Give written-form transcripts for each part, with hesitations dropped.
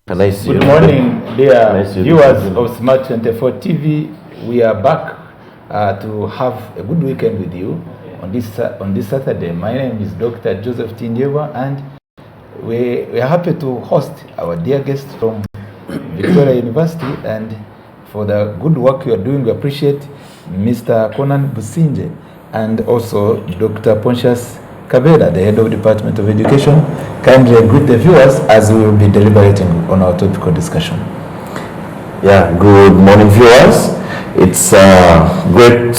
Good morning, dear viewers of Smart 24 TV. We are back to have a good weekend with you on this Saturday. My name is Dr. Joseph Tindeva, and we are happy to host our dear guest from Victoria University. And for the good work you are doing, we appreciate Mr. Conan Businje and also Dr. Pontius Kabeda, the head of Department of Education. Kindly greet the viewers as we will be deliberating on our topical discussion. Yeah, good morning, viewers. It's a great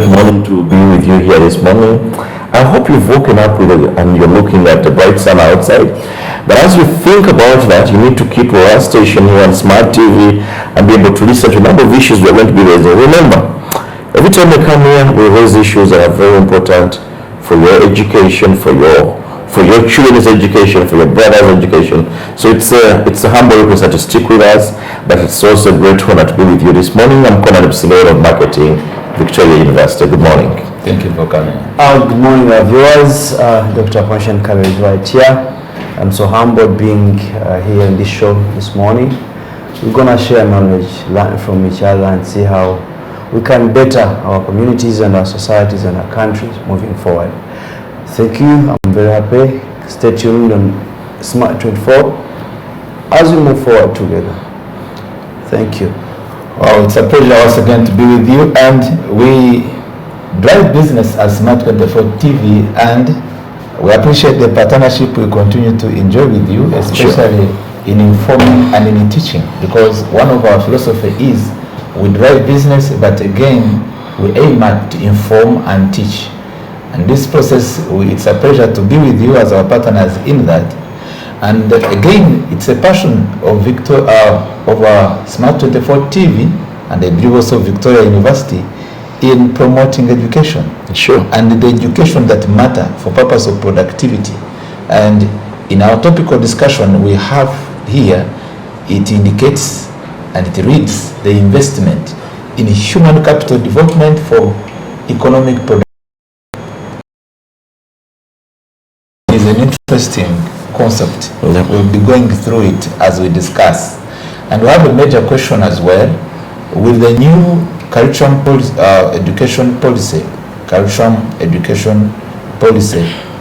morning to be with you here this morning. I hope you've woken up with it and you're looking at the bright sun outside. But as you think about that, you need to keep your station here on Smart TV and be able to listen to a number of issues we're going to be raising. Remember, every time we come here, we raise issues that are very important for your education, for your children's education, for your brother's education. So it's a humble request that you stick with us, but it's also a great honor to be with you this morning. I'm Conan Businje of Marketing, Victoria University. Good morning. Thank you for coming. Good morning, viewers. Dr. Pontius Kabeda is right here. I'm so humbled being here in this show this morning. We're gonna share knowledge, learn from each other, and see how we can better our communities and our societies and our countries moving forward. Thank you. I'm very happy. Stay tuned on Smart 24 as we move forward together. Thank you. Well, it's a pleasure once again to be with you, and we drive business as Smart 24 TV, and we appreciate the partnership we continue to enjoy with you, especially in informing and in teaching, because one of our philosophy is we drive business, but again we aim at to inform and teach. And this process, it's a pleasure to be with you as our partners in that. And again, it's a passion of our Smart 24 TV, and I believe also Victoria University, in promoting education. Sure. And the education that matter for purpose of productivity. And in our topical discussion we have here, it indicates and it reads the investment in human capital development for economic production. Is an interesting concept. Yeah. We'll be going through it as we discuss. And we have a major question as well with the new curriculum education policy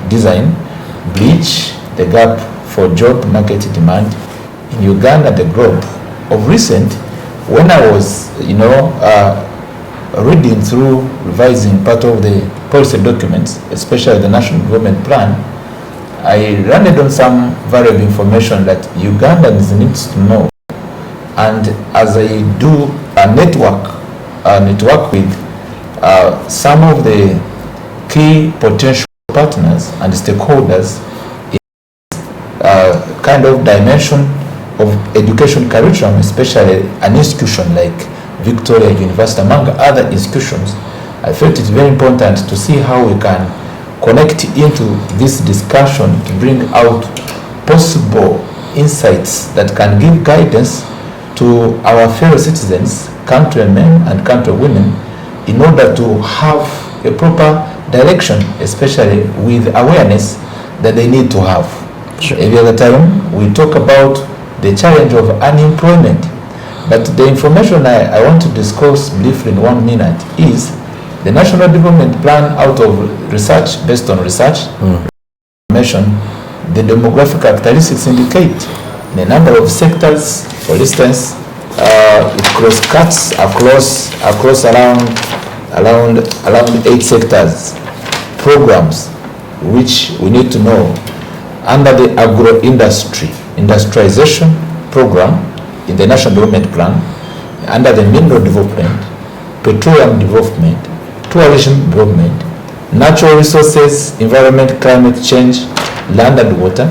design, bridge the gap for job market demand in Uganda, the globe. Of recent, when I was reading through, revising part of the policy documents, especially the National Development Plan, I ran on some valuable information that Ugandans needs to know. And as I do a network with some of the key potential partners and stakeholders in kind of dimension of education curriculum, especially an institution like Victoria University, among other institutions, I felt it very important to see how we can connect into this discussion to bring out possible insights that can give guidance to our fellow citizens, countrymen and countrywomen, in order to have a proper direction, especially with awareness that they need to have. Sure. Every other time we talk about the challenge of unemployment, but the information I want to discuss briefly in 1 minute is the National Development Plan, out of research, based on research, information, the demographic characteristics indicate the number of sectors. For instance, it cross-cuts across around 8 sectors, programs which we need to know. Under the industrialization program in the National Development Plan, under the mineral development, petroleum development, tourism development, natural resources, environment, climate change, land and water,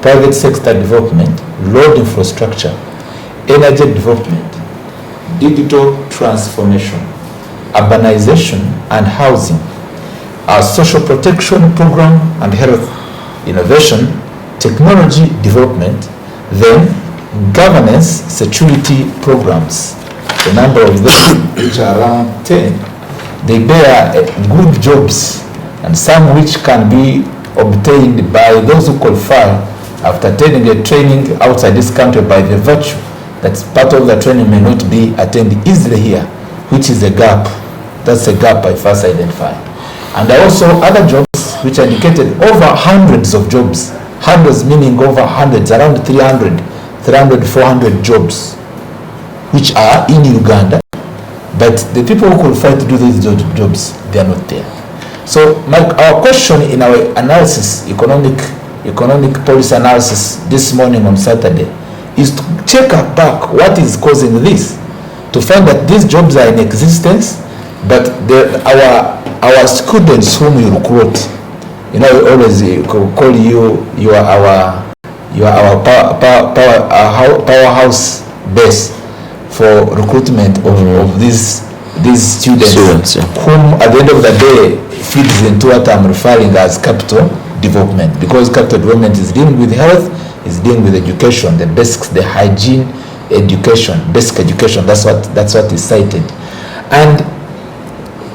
private sector development, road infrastructure, energy development, digital transformation, urbanization and housing, our social protection program and health, innovation, technology development, then governance, security programs. The number of them, which are around 10, they bear good jobs, and some which can be obtained by those who qualify after attending a training outside this country by the virtue that part of the training may not be attained easily here, which is a gap. That's a gap I first identified. And also other jobs which indicated over hundreds of jobs, hundreds meaning over hundreds, around 300, 400 jobs, which are in Uganda, but the people who qualify to do these jobs, they are not there. So our question in our analysis, economic policy analysis this morning on Saturday, is to check back what is causing this, to find that these jobs are in existence, but our students whom we recruit, we always call you are our powerhouse base for recruitment of these students yeah. Whom at the end of the day feeds into what I'm referring as capital development, because capital development is dealing with health, is dealing with education, the basics, the hygiene education, basic education. That's what is cited, and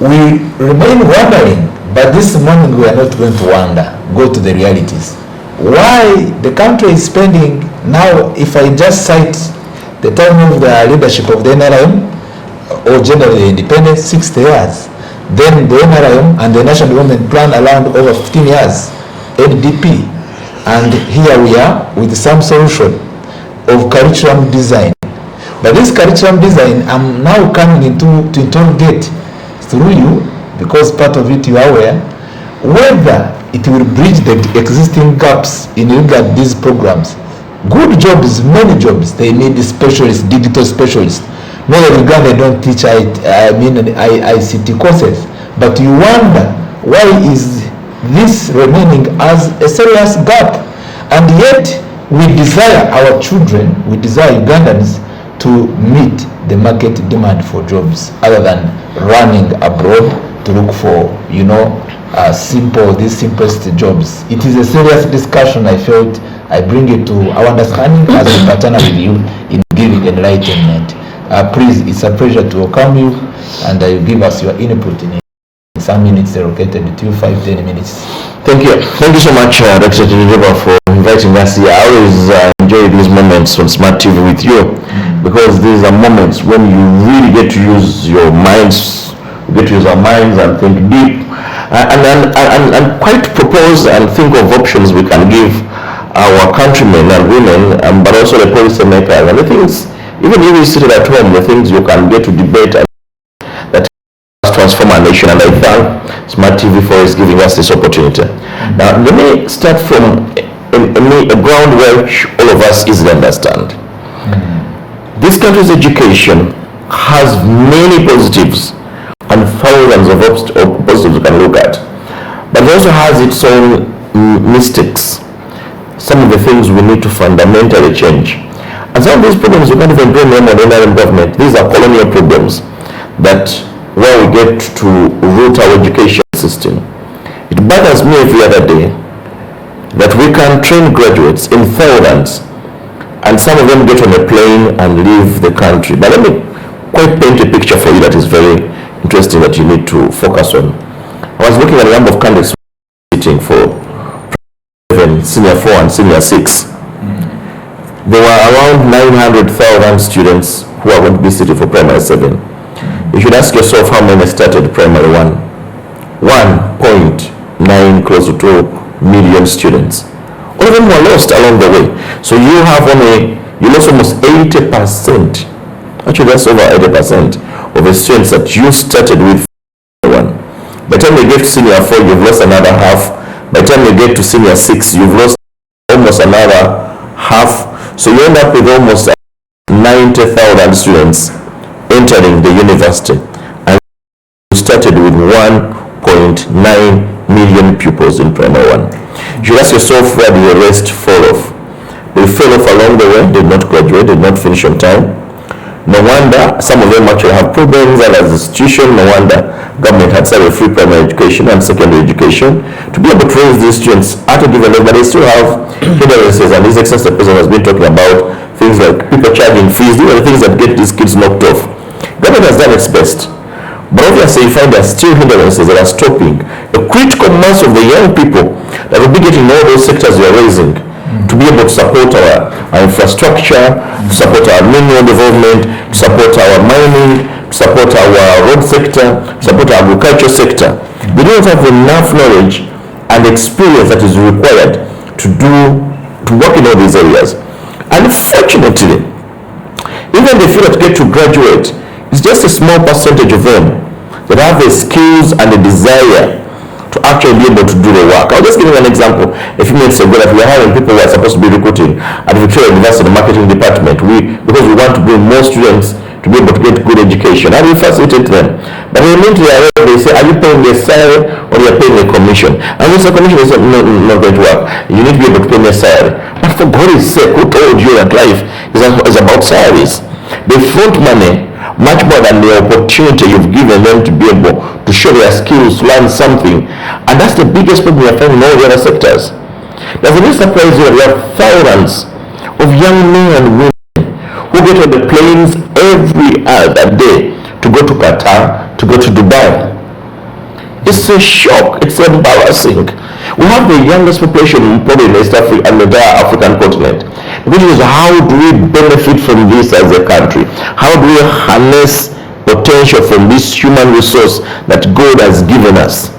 we remain wondering. But this morning we are not going to wonder. Go to the realities. Why the country is spending now? If I just cite the time of the leadership of the NRM, or generally the independence, 60 years. Then the NRM and the National Development Plan around over 15 years, NDP. And here we are with some solution of curriculum design. But this curriculum design, I'm now coming to interrogate through you, because part of it you are aware, whether it will bridge the existing gaps in regard these programs. Good jobs, many jobs, they need specialists, digital specialists. No, in Uganda they don't teach ICT courses, but you wonder why is this remaining as a serious gap, and yet we desire our children, we desire Ugandans to meet the market demand for jobs, other than running abroad to look for, these simplest jobs. It is a serious discussion. I felt I bring it to our understanding as we partner with you in giving enlightenment. Please, it's a pleasure to welcome you, and you give us your input in some minutes allocated to you, 5-10 minutes. Thank you so much, Dr. Tijeba, for inviting us here. I always enjoy these moments on Smart TV with you, because these are moments when you really get to use your minds, get to use our minds and think deep, and quite propose and think of options we can give our countrymen and women, but also the policy makers, and the things, even if you sit at home, the things you can get to debate and that transform our nation. And I thank Smart TV for giving us this opportunity. Now, let me start from a ground where all of us easily understand. This country's education has many positives and thousands of positives you can look at, but it also has its own mistakes. Some of the things we need to fundamentally change. And some of these problems you can't even blame them on the NRM government. These are colonial problems that where we get to root our education system. It bothers me every other day that we can train graduates in thousands, and some of them get on a plane and leave the country. But let me quite paint a picture for you that is very interesting that you need to focus on. I was looking at a number of candidates sitting for senior 4 and senior 6. There were around 900,000 students who are going to be sitting for primary 7. You should ask yourself how many started primary 1. 1.9, close to 2 million students. All of them were lost along the way. So you lost almost 80%. Actually, that's over 80% of the students that you started with. By the time you get to senior 4, you've lost another half. By the time you get to senior 6, you've lost almost another half. So you end up with almost 90,000 students entering the university, and you started with 1.9 million pupils in primary 1. You should ask yourself, where did the rest fall off? They fell off along the way, did not graduate, did not finish on time. No wonder some of them actually have problems, and as an institution, no wonder government had started free primary education and secondary education to be able to raise these students at a given level, but they still have hindrances, and this excess the president has been talking about things like people charging fees. These are the things that get these kids knocked off. Government has done its best, but obviously you find there are still hindrances that are stopping a critical mass of the young people that will be getting all those sectors you are raising. to be able to support our infrastructure, to support our mineral development, to support our mining, to support our road sector, to support our agriculture sector. They don't have enough knowledge and experience that is required to work in all these areas. Unfortunately, even the few that get to graduate, it's just a small percentage of them that have the skills and the desire to actually be able to do the work. I'll just give you an example. A few minutes ago that we are hiring people who are supposed to be recruiting at Victoria University marketing department. Because we want to bring more students to be able to get good education, and we facilitate them. But immediately they say, are you paying a salary or you're paying a commission? And it's a commission, they say, no, not going to work. You need to be able to pay me a salary. But for God's sake, who told you that life is about salaries? They front money much more than the opportunity you've given them to be able to show their skills, learn something. And that's the biggest problem we are finding in all the other sectors. Does it surprise you that we have thousands of young men and women who get on the planes every other day to go to Qatar, to go to Dubai? It's a shock. It's embarrassing. We have the youngest population probably in East Africa and the entire African continent. The question is, how do we benefit from this as a country? How do we harness potential from this human resource that God has given us?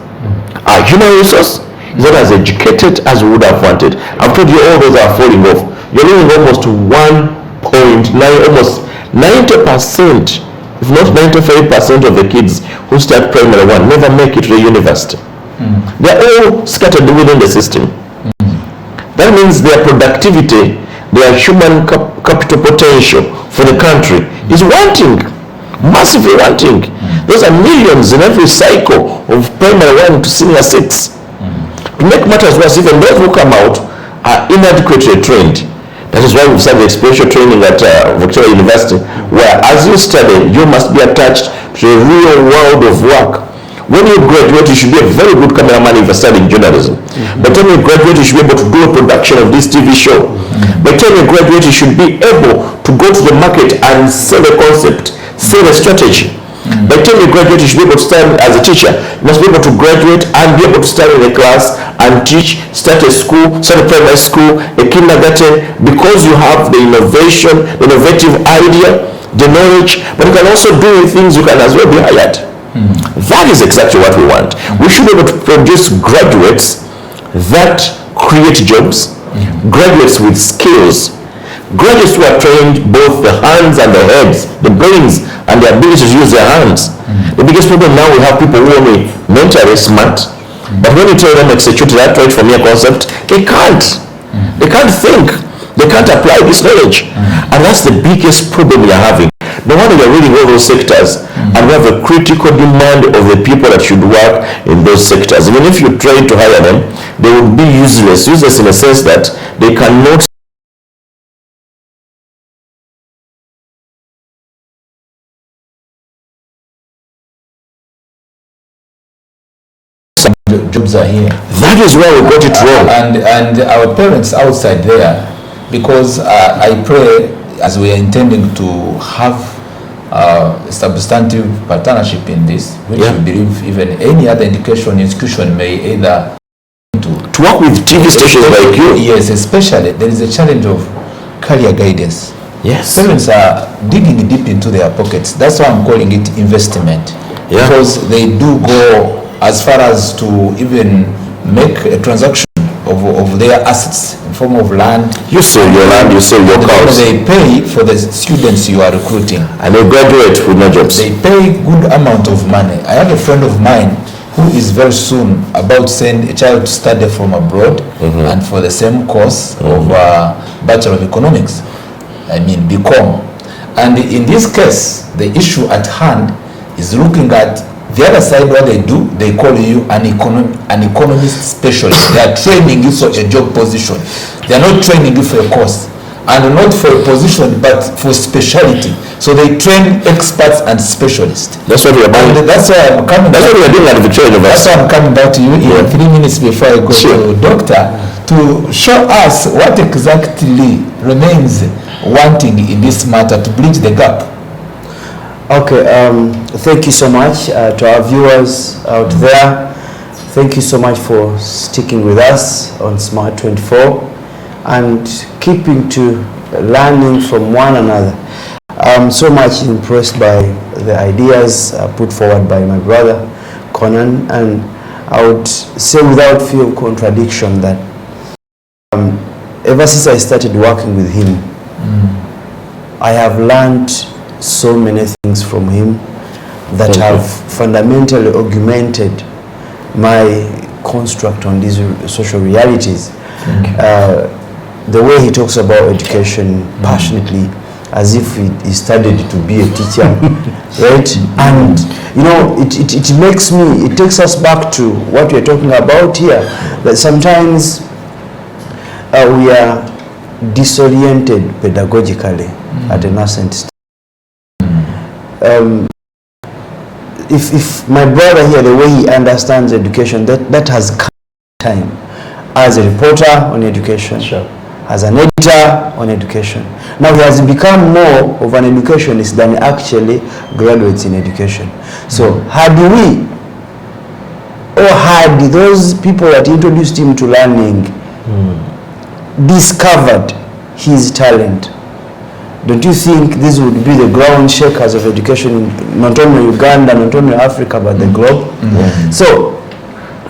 Our human resource is not as educated as we would have wanted. I've told you all those are falling off. You're losing almost 1.9, almost 90%, if not 95% of the kids who start primary one never make it to the university. They're all scattered within the system. That means their productivity, their human capital potential for the country is wanting, massively wanting. Those are millions in every cycle of primary 1 to senior 6. To make matters worse, even those who come out are inadequately trained. That is why we've started the experiential training at Victoria University, where as you study, you must be attached to the real world of work. When you graduate, you should be a very good cameraman if you're studying journalism. By the time you graduate, you should be able to do a production of this TV show. By the time you graduate, you should be able to go to the market and sell a concept, sell a strategy. By the time you graduate, you should be able to start as a teacher. You must be able to graduate and be able to start in a class and teach, start a school, start a primary school, a kindergarten, because you have the innovation, the innovative idea, the knowledge, but you can also do things, you can as well be hired. That is exactly what we want. We should be able to produce graduates that create jobs, graduates with skills, graduates who are trained both the hands and the heads, the brains and the ability to use their hands. The biggest problem now, we have people who are only mentally smart, but when you tell them execute that right from your concept, they can't. They can't think. They can't apply this knowledge. And that's the biggest problem we are having. No wonder you're reading all those sectors and we have a critical demand of the people that should work in those sectors. Even if you try to hire them, they would be useless in a sense that they cannot jobs are here. That is where we got it wrong. And our parents outside there, because I pray, as we are intending to have substantive partnership in this, which we believe even any other education institution may either to work with TV stations like you. Yes, especially there is a challenge of career guidance. Yes. Parents are digging deep into their pockets. That's why I'm calling it investment. Yeah. Because they do go as far as to even make a transaction of their assets in form of land. You sell your land, you sell your cows. They pay for the students you are recruiting. And they graduate with no jobs. They pay good amount of money. I have a friend of mine who is very soon about to send a child to study from abroad and for the same course of Bachelor of Economics. I mean BCom. And in this case, the issue at hand is looking at the other side. What they do, they call you an economist specialist. They are training you for a job position. They are not training you for a course, and not for a position, but for speciality. So they train experts and specialists. That's what we are doing. That's why I'm coming. That's what we are doing at Victoria University. That's why I'm coming back to you in 3 minutes before I go to doctor, to show us what exactly remains wanting in this matter to bridge the gap. Okay, thank you so much to our viewers out there. Thank you so much for sticking with us on Smart 24. and keeping to learning from one another. I'm so much impressed by the ideas put forward by my brother Conan, and I would say without fear of contradiction that ever since I started working with him, I have learned so many things from him that have fundamentally augmented my construct on these social realities. The way he talks about education passionately, as if he studied to be a teacher, right? And you know, it makes me, it takes us back to what we're talking about here, that sometimes we are disoriented pedagogically at a nascent stage. If my brother here, the way he understands education, that has come time as a reporter on education, as an editor on education. Now he has become more of an educationist than actually graduates in education. So had we, or had those people that introduced him to learning discovered his talent, don't you think this would be the ground shakers of education, not only Uganda, not only Africa, but the globe? So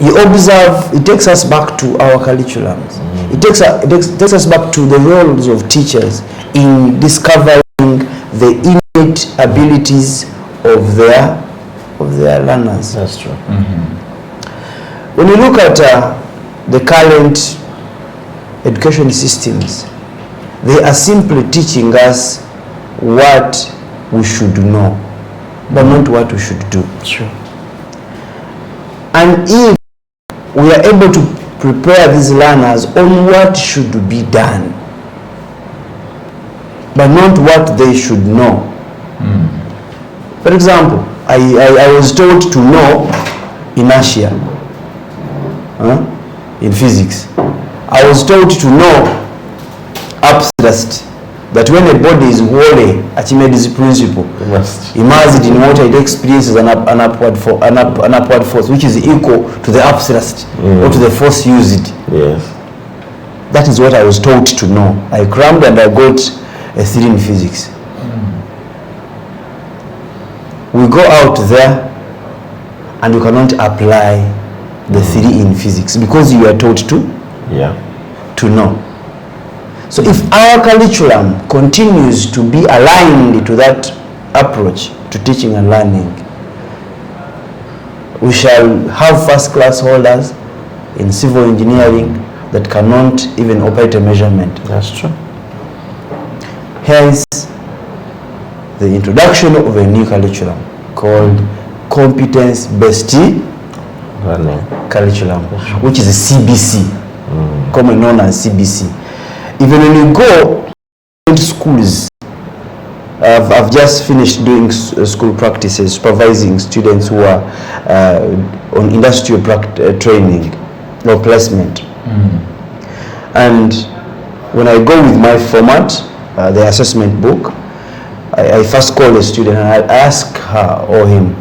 you observe, it takes us back to our curriculums. It takes us back to the roles of teachers in discovering the innate abilities of their learners. That's true. When you look at the current education systems, they are simply teaching us what we should know, but not what we should do. Sure. And if we are able to prepare these learners on what should be done, but not what they should know. For example, I was told to know inertia in physics. I was told to know upthrust, that when a body is wholly, Archimedes' principle, immersed in water, it experiences an upward force which is equal to the upthrust or to the force used. Yes. That is what I was taught to know. I crammed and I got a 3 in physics. We go out there and we cannot apply the 3 in physics because you are taught to know. So if our curriculum continues to be aligned to that approach to teaching and learning, we shall have first class holders in civil engineering that cannot even operate a measurement. That's true. Hence, the introduction of a new curriculum called competence-based Learning. curriculum, which is a CBC, commonly known as CBC. Even when you go into schools, I've just finished doing school practices, supervising students who are on industrial training or placement. And when I go with my format, the assessment book, I first call a student and I ask her or him,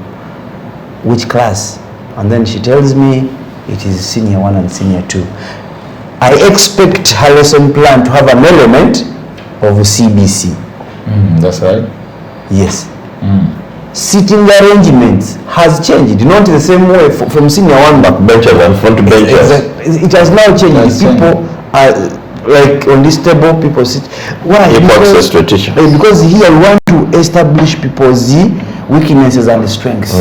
which class? And then she tells me it is senior 1 and senior 2. I expect her lesson plan to have an element of CBC. That's right. Yes. Seating arrangements has changed, not the same way from senior 1 Backbenchers and front benchers. It has now changed. People are like on this table, people sit. Why? Access to a teacher. Because here we want to establish people's weaknesses and strengths.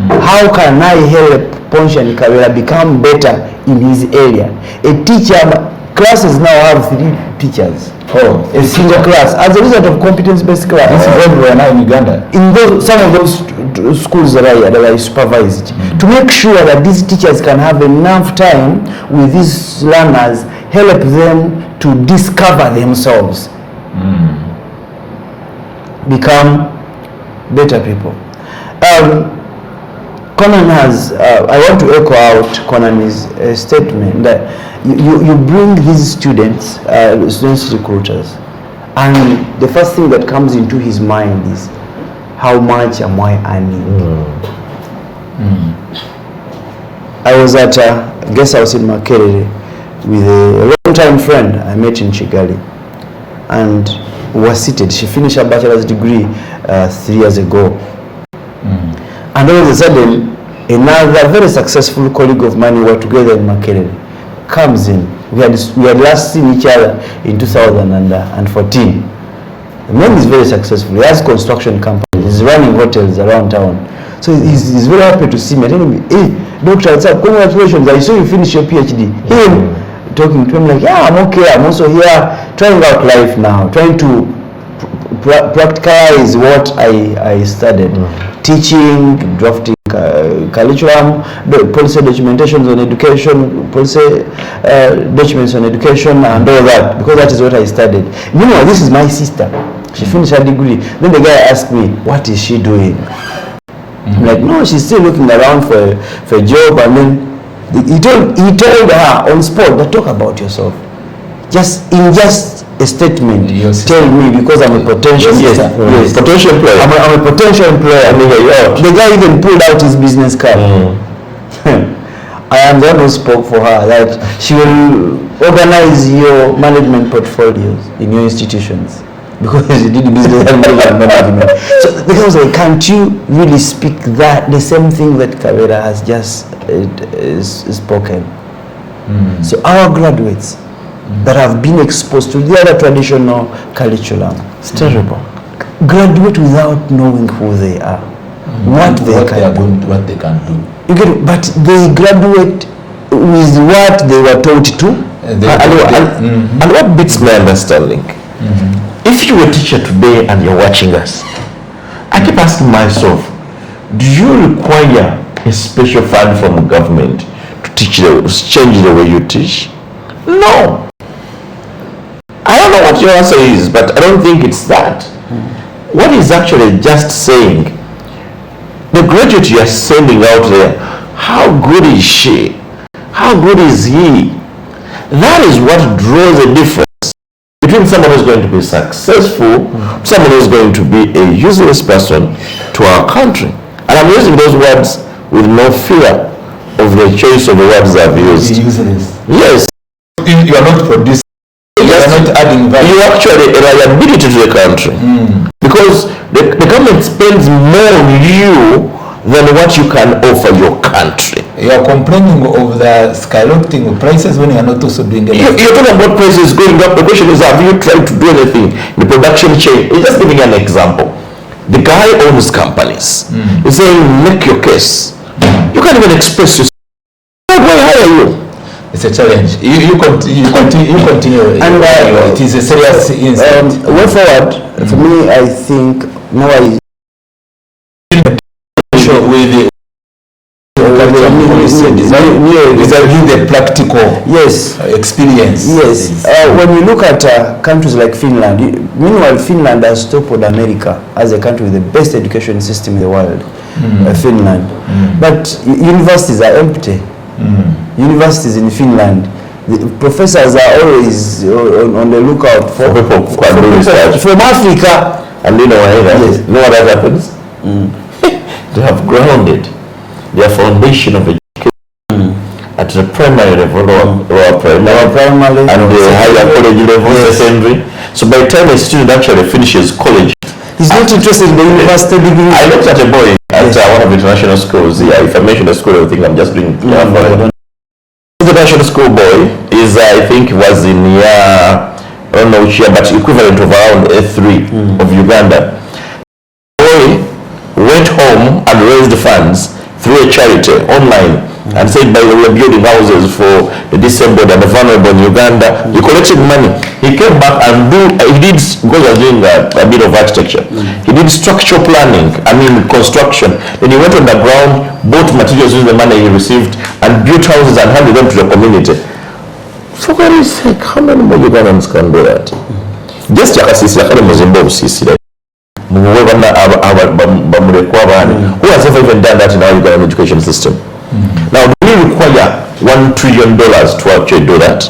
How can I help Ponshan Kawera become better in his area? A teacher, classes now have 3 teachers. A single class as a result of competence-based class. This is everywhere now in Uganda. In some of those schools that I supervised, to make sure that these teachers can have enough time with these learners, help them to discover themselves, become better people. Conan has, I want to echo out Conan's statement that you bring these students recruiters, and the first thing that comes into his mind is, how much am I earning? I was at a guest house in Makerere with a lot long-time friend I met in Kigali, and was seated. She finished her bachelor's degree 3 years ago. And all of a sudden, another very successful colleague of mine, we were together in Makerere, comes in. We had last seen each other in 2014. The man is very successful. He has construction companies. He's running hotels around town. So he's very happy to see me. I tell him, hey, Dr. Atsap, congratulations. I saw you finish your PhD. Him talking to him like, yeah, I'm okay. I'm also here trying out life now, trying to practicalize what I studied. Teaching, drafting curriculum, policy documentations on education, policy documents on education and all that, because that is what I studied. Meanwhile, this is my sister. She finished her degree. Then the guy asked me, what is she doing? I'm like, no, she's still looking around for a job. And then he told her on spot, but talk about yourself. Just a statement. Tell me, because I'm a potential potential player. I'm a potential employer. The guy even pulled out his business card. I am the one who spoke for her that she will organize your management portfolios in your institutions, because you did business and management. So the guy was like, can't you really speak the same thing that Kavera has just spoken? So our graduates that have been exposed to the other traditional curriculum, it's terrible. Graduate without knowing who they are, what they can do. You get it? But they graduate with what they were taught to. And what beats my understanding, if you were a teacher today and you're watching us, I keep asking myself, do you require a special fund from the government to change the way you teach? No. I don't know what your answer is, but I don't think it's that. What is actually just saying, the graduate you are sending out there, how good is she? How good is he? That is what draws a difference between someone who's going to be successful, someone who's going to be a useless person to our country. And I'm using those words with no fear of the choice of the words I've used. Useless. Yes. You are not producing. You are not adding value. You are actually a liability to the country, because the government spends more on you than what you can offer your country. You are complaining of the skyrocketing of prices when you are not also doing anything. You're talking about prices going up. The question is, have you tried to do anything in the production chain? I'm just giving an example. The guy owns companies. He's saying, make your case. You can't even express yourself. Why hire you? It's a challenge. You continue. And it is a serious incident. Way forward, for me, I think now with the practical experience. Yes. When you look at countries like Finland, meanwhile Finland has toppled America as a country with the best education system in the world. Finland. But universities are empty. Universities in Finland, the professors are always on the lookout for people from Africa. And you know what happens? They have grounded their foundation of education at the primary level, lower primary, and the higher college level, secondary. So by the time a student actually finishes college, he's not interested in the university degree. I looked at a boy at one of the international schools. If I mention the school, I think I'm just doing the international school boy is, I think, was in year, I don't know which year, but equivalent of around A3 of Uganda. Boy went home and raised funds through a charity online and said, by the way, we're building houses for the disabled and the vulnerable in Uganda. He collected money. He came back and he did, because he was doing a bit of architecture, he did structural planning, construction. Then he went on the ground, bought materials using the money he received, and built houses and handed them to the community. For God's sake, how many more Ugandans can do that? Just yakasisira kale muzimba obusisira. Who has ever even done that in our Ugandan education system? Now, do we require $1 trillion to actually do that?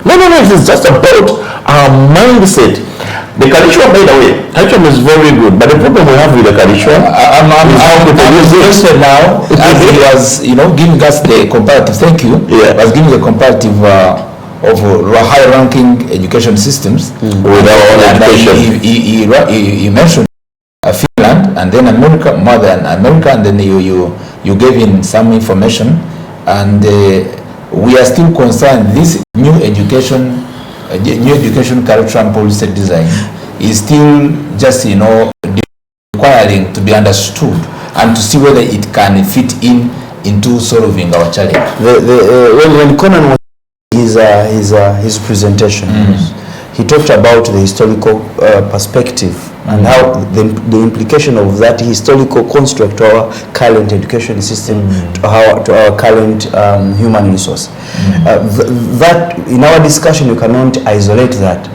No, it's just about our mindset. The curriculum, by the way, curriculum is very good, but the problem we have with the curriculum I'm interested now, as he was, giving us the comparative, thank you, was giving the comparative of high-ranking education systems with our own education. He mentioned Finland, and then America, more than America, and then you gave in some information, and we are still concerned this new education curriculum policy design is still just requiring to be understood and to see whether it can fit into solving our challenge. When Conan was his presentation, he talked about the historical perspective and how the implication of that historical construct to our current education system, to our current human resource. That in our discussion, you cannot isolate that.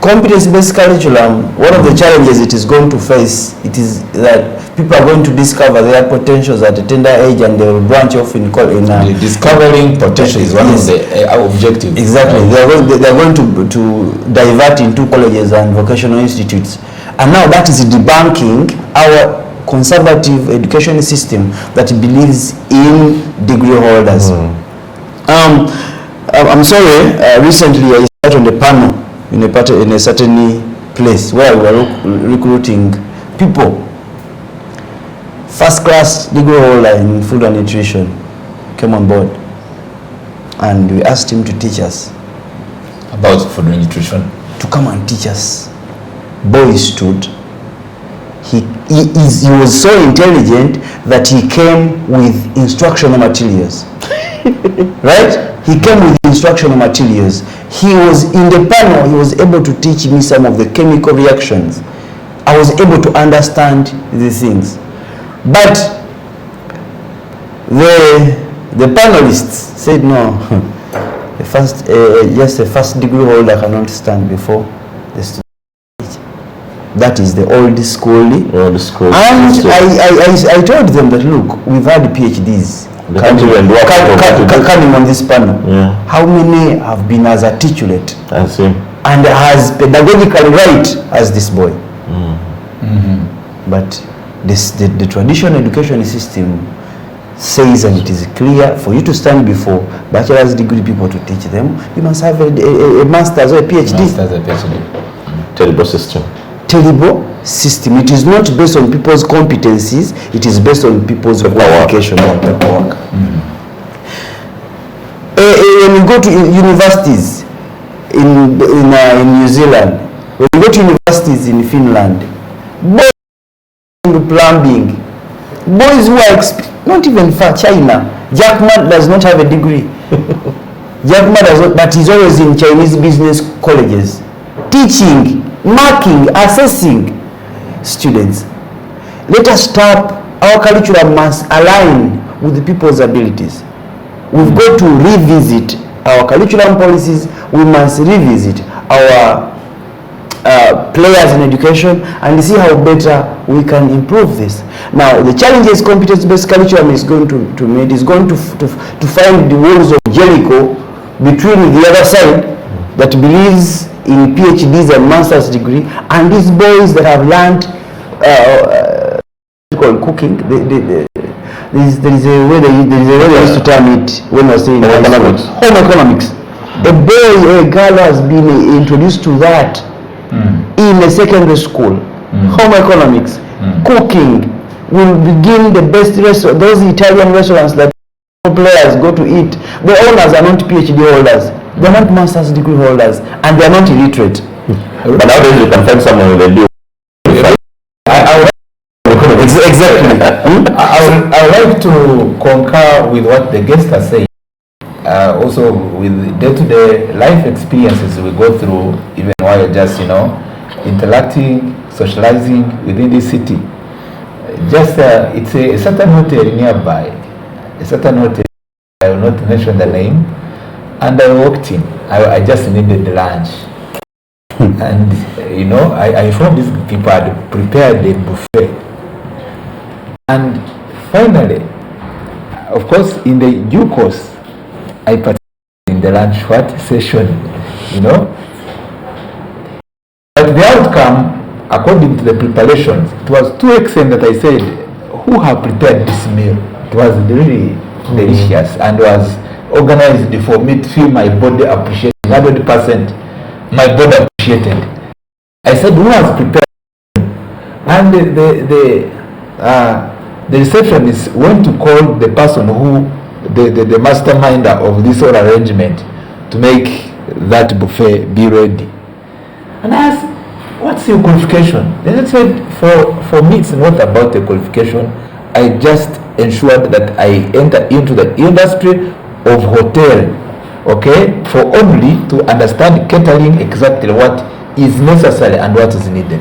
Competence-based curriculum, one of the challenges it is going to face, it is that people are going to discover their potentials at a tender age, and they will branch off in discovering potential is one of the objectives. Exactly. They are going to divert into colleges and vocational institutes, and now that is debunking our conservative education system that believes in degree holders. I'm sorry, recently I sat on the panel in a certain place where we were recruiting people, first class degree holder in food and nutrition came on board, and we asked him to teach us about food and nutrition, to come and teach us. Boy stood. He was so intelligent that he came with instructional materials. Right? He came with instructional materials. He was in the panel. He was able to teach me some of the chemical reactions. I was able to understand these things. But the panelists said no. Just a first degree holder cannot stand before the student. That is the old school. And I told them that, look, we've had PhDs coming on this panel. How many have been as articulate and as pedagogically right as this boy? But the traditional education system says, and it is clear, for you to stand before bachelor's degree people to teach them, you must have a master's or a PhD. Terrible system. Terrible system. It is not based on people's competencies, it is based on people's qualification and paperwork. When you go to universities in New Zealand, when you go to universities in Finland, boys do plumbing, boys who are not even for China. Jack Ma does not have a degree. Jack Ma does not, but he's always in Chinese business colleges, teaching, marking, assessing students. Let us stop. Our curriculum must align with the people's abilities. We've got to revisit our curriculum policies. We must revisit our players in education and see how better we can improve this. Now, the challenges competence-based curriculum is going to meet is going to find the walls of Jericho between the other side that believes in PhDs and master's degree, and these boys that have learned cooking. There is a way they used to term it when I was saying home economics. A girl has been introduced to that in a secondary school. Home economics, cooking will begin the best restaurant. Those Italian restaurants that players go to eat, the owners are not PhD holders. They're not master's degree holders, and they're not illiterate. But nowadays you can find someone with a degree. Exactly. I would like to concur with what the guest has said. Also with day-to-day life experiences we go through, even while just interacting, socializing within the city. Just it's a certain hotel nearby, a certain hotel, I will not mention the name, and I walked in. I just needed lunch, and I informed these people had prepared the buffet, and finally, of course, in the due course, I participated in the lunch session, outcome, according to the preparations, it was too excellent that I said, who have prepared this meal? It was really delicious and was organized for me to feel my body appreciated, 100% my body appreciated. I said, who has prepared? And the receptionist went to call the person who, the masterminder of this whole arrangement, to make that buffet be ready. And I asked, what's your qualification? Then I said, for me it's not about the qualification. I just ensured that I enter into the industry of hotel, okay, for only to understand catering exactly what is necessary and what is needed.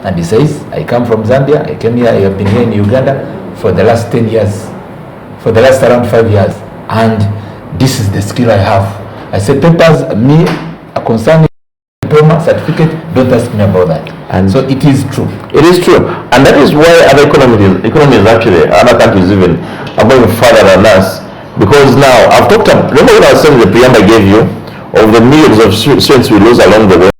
And he says, I come from Zambia, I came here, I have been here in Uganda for the last 10 years, for the last around 5 years, and this is the skill I have. I said, papers, me, concerning diploma, certificate, don't ask me about that. And so it is true. It is true. And that is why other economies actually, other countries even, are going further than us. Because now, I've talked about, remember when I was saying the preamble I gave you, of the millions of students we lose along the way?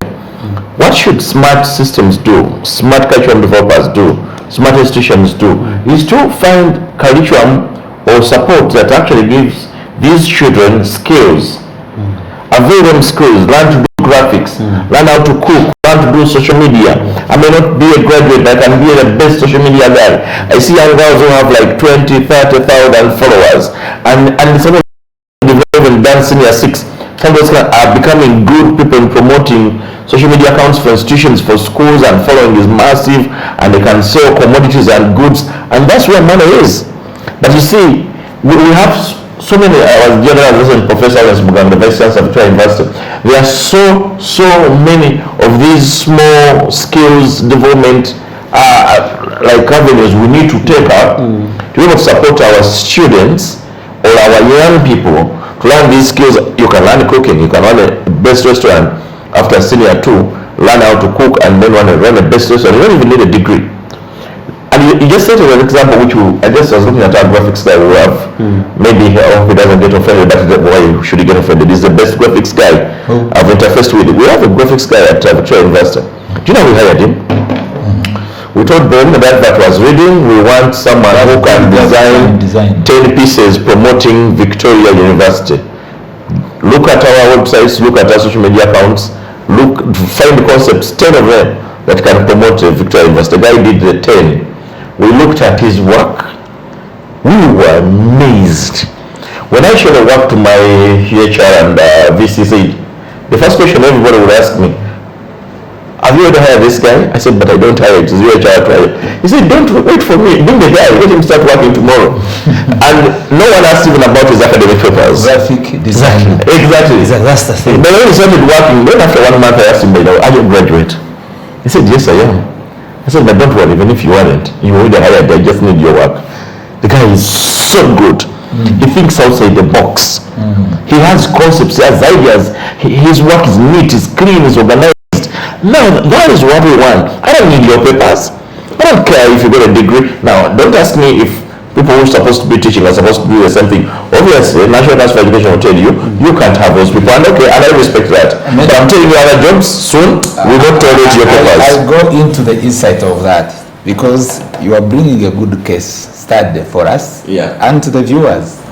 What should smart systems do, smart curriculum developers do, smart institutions do, is to find curriculum or support that actually gives these children skills, avail them skills, learn to do graphics, learn how to cook, learn to do social media. I may not be a graduate, but I can be the best social media guy. I see young girls who have like 20, 30,000 followers, and some of them even done senior 6. Some of them are becoming good people in promoting social media accounts for institutions, for schools, and following is massive, and they can sell commodities and goods, and that's where money is. But you see, we have so many, I was general assistant professor at the Vice Chancellor of Victoria University. There are so many of these small skills development like avenues we need to take up to be able to support our students or our young people to learn these skills. You can learn cooking, you can run a best restaurant after senior 2, learn how to cook, and then run a best restaurant. You don't even need a degree. And you just said an example which I just was looking at our graphics guy we have. Maybe he doesn't get offended, but why should he get offended? He's the best graphics guy I've interfaced with. We have a graphics guy at Victoria University. Do you know we hired him? We told them that was reading. We want someone who can design 10 pieces promoting Victoria University. Look at our websites, look at our social media accounts, find the concepts, 10 of them that can promote Victoria University. The guy did the 10. We looked at his work. We were amazed. When I showed the work to my HR and VCC, the first question everybody would ask me, have you ever hired this guy? I said, but I don't hire it. It's your HR to hire it. He said, don't wait for me. Bring the guy. Let him start working tomorrow. And no one asked even about his academic papers. Graphic design. Exactly. That's the thing. But when he started working, then after 1 month I asked him, are you a graduate? He said, yes, I am. I said, but don't worry, even if you weren't, you already hired, I just need your work. The guy is so good. He thinks outside the box. He has concepts, he has ideas. His work is neat, is clean, is organized. Now, that is what we want. I don't need your papers. I don't care if you got a degree. Now, don't ask me if people who are supposed to be teaching are supposed to do the same thing. Obviously, National Council for Education will tell you, you can't have those people. And okay, and I respect that. But I'm telling you, other jobs, soon, we don't tolerate your papers. I'll go into the insight of that, because you are bringing a good case study for us and to the viewers.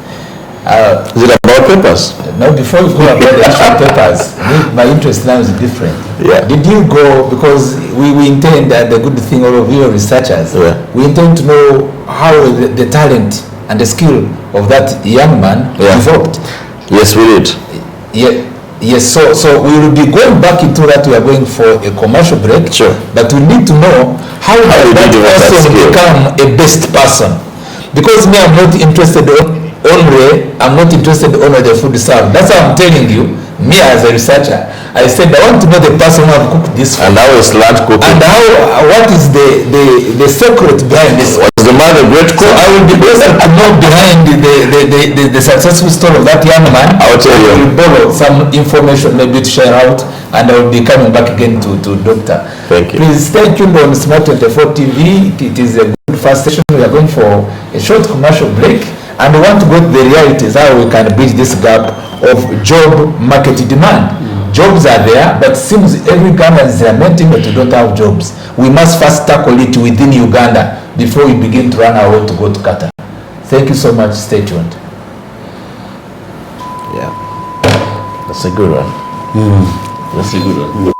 Is it about papers? No, before you go about the actual papers, my interest now is different. Did you go, because we intend that the good thing, all of you researchers, we intend to know how the talent and the skill of that young man developed. Yes, we did. Yes, so we will be going back into that. We are going for a commercial break. Sure. But we need to know how does that person become a best person. Because me, I'm not interested I'm not interested in only the food served. That's how I'm telling you, me as a researcher, I said I want to know the person who have cooked this food. And how is lunch cooking? And what is the secret behind this? Was the man a great cook? So I will be able to know behind the successful story of that young man. I will tell you. I will borrow some information maybe to share out, and I will be coming back again to Doctor. Thank you. Please stay tuned on Smart 24 TV. It is a good first session. We are going for a short commercial break. And we want to go to the realities, how we can bridge this gap of job market demand. Jobs are there, but seems every Ugandan is lamenting that we don't have jobs. We must first tackle it within Uganda before we begin to run our way to go to Qatar. Thank you so much. Stay tuned. Yeah, that's a good one. That's a good one.